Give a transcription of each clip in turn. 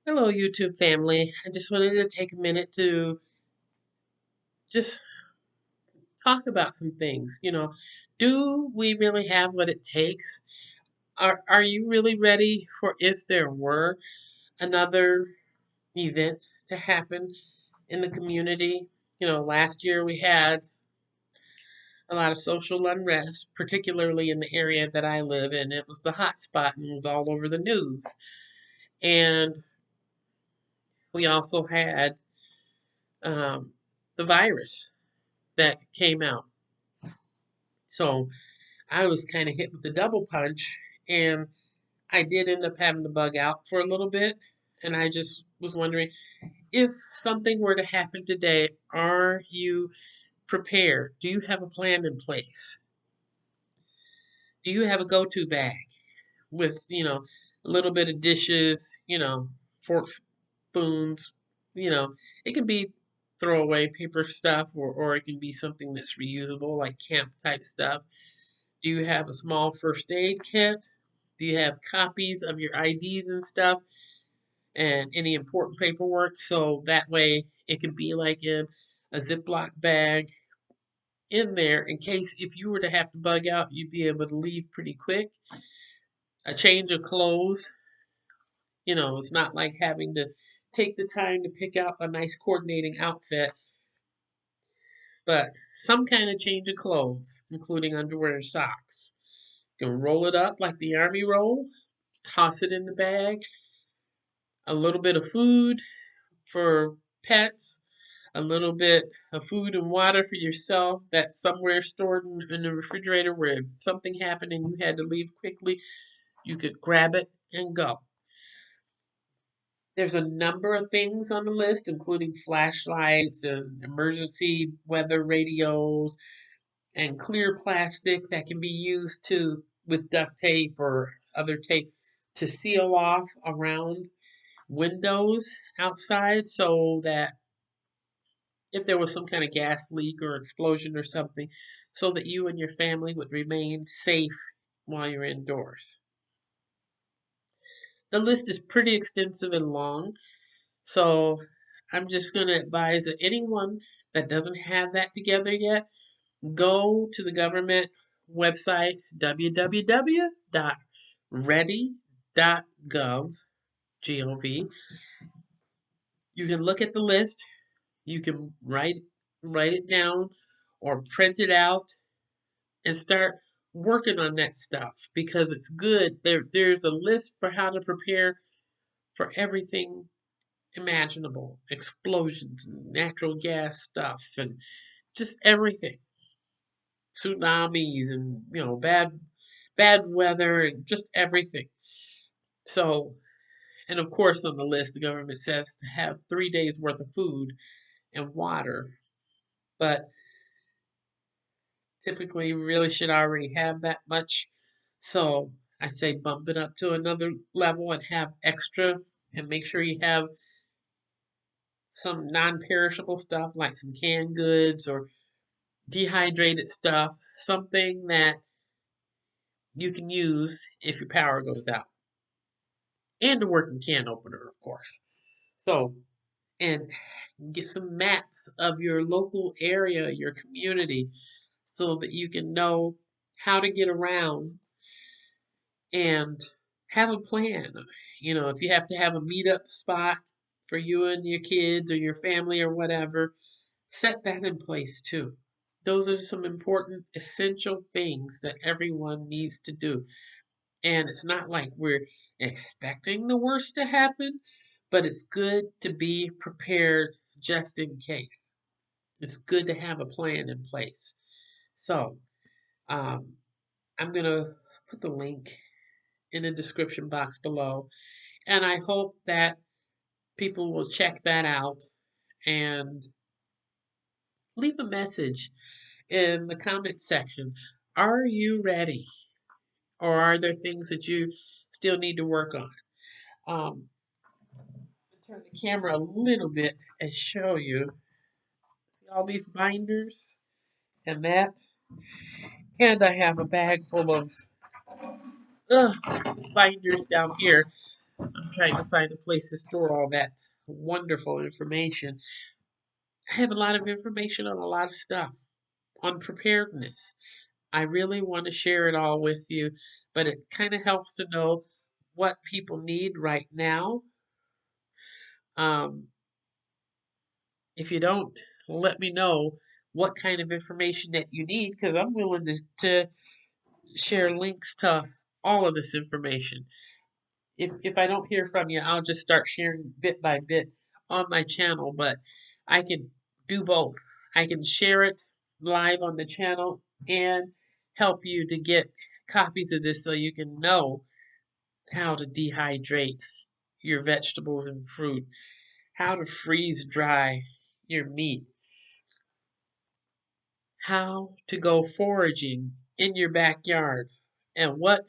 Hello, YouTube family. I just wanted to take a minute to just talk about some things. Do we really have what it takes? Are you really ready for if there were another event to happen in the community? Last year we had a lot of social unrest, particularly in the area that I live in. It was the hot spot and was all over the news. And we also had um, the virus that came out. So I was kind of hit with the double punch, and I did end up having to bug out for a little bit. And I just was wondering if something were to happen today, are you prepared? Do you have a plan in place? Do you have a go to bag with, a little bit of dishes, forks, spoons, you know, it can be throwaway paper stuff or it can be something that's reusable, like camp type stuff. Do you have a small first aid kit? Do you have copies of your IDs and stuff and any important paperwork? So that way it can be like in a Ziploc bag in there in case if you were to have to bug out, you'd be able to leave pretty quick. A change of clothes, it's not like having to take the time to pick out a nice coordinating outfit, but some kind of change of clothes, including underwear and socks. You can roll it up like the army roll, toss it in the bag, a little bit of food for pets, a little bit of food and water for yourself that's somewhere stored in the refrigerator where if something happened and you had to leave quickly, you could grab it and go. There's a number of things on the list, including flashlights and emergency weather radios and clear plastic that can be used to with duct tape or other tape to seal off around windows outside so that if there was some kind of gas leak or explosion or something, so that you and your family would remain safe while you're indoors. The list is pretty extensive and long, so I'm just going to advise that anyone that doesn't have that together yet, go to the government website www.ready.gov. Gov. You can look at the list. You can write it down or print it out and start working on that stuff because it's good. There's a list for how to prepare for everything imaginable, explosions, natural gas stuff, and just everything, tsunamis, and bad weather, and just everything. So, and of course, on the list, the government says to have 3 days worth of food and water, but typically we really should already have that much. So I say bump it up to another level and have extra and make sure you have some non-perishable stuff like some canned goods or dehydrated stuff, something that you can use if your power goes out. And a working can opener, of course. So, and get some maps of your local area, your community, so that you can know how to get around and have a plan. If you have to have a meetup spot for you and your kids or your family or whatever, set that in place too. Those are some important, essential things that everyone needs to do. And it's not like we're expecting the worst to happen, but it's good to be prepared just in case. It's good to have a plan in place. So, um, I'm going to put the link in the description box below. And I hope that people will check that out and leave a message in the comment section. Are you ready? Or are there things that you still need to work on? Turn the camera a little bit and show you all these binders and that. And I have a bag full of binders down here. I'm trying to find a place to store all that wonderful information. I have a lot of information on a lot of stuff on preparedness. I really want to share it all with you, but it kind of helps to know what people need right now. Um, if you don't, let me know what kind of information that you need because I'm willing to share links to all of this information. If I don't hear from you, I'll just start sharing bit by bit on my channel, but I can do both. I can share it live on the channel and help you to get copies of this so you can know how to dehydrate your vegetables and fruit, how to freeze dry your meat, how to go foraging in your backyard, and what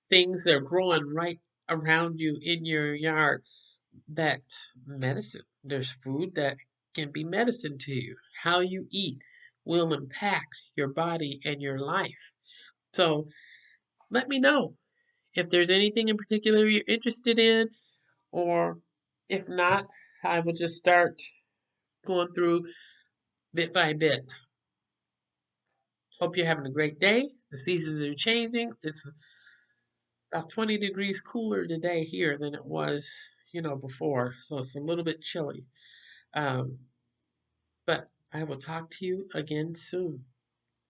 things are growing right around you in your yard that's medicine. There's food that can be medicine to you. How you eat will impact your body and your life. So let me know if there's anything in particular you're interested in, or if not, I will just start going through bit by bit. Hope you're having a great day. The seasons are changing. It's about 20 degrees cooler today here than it was, before. So it's a little bit chilly. Um, but I will talk to you again soon.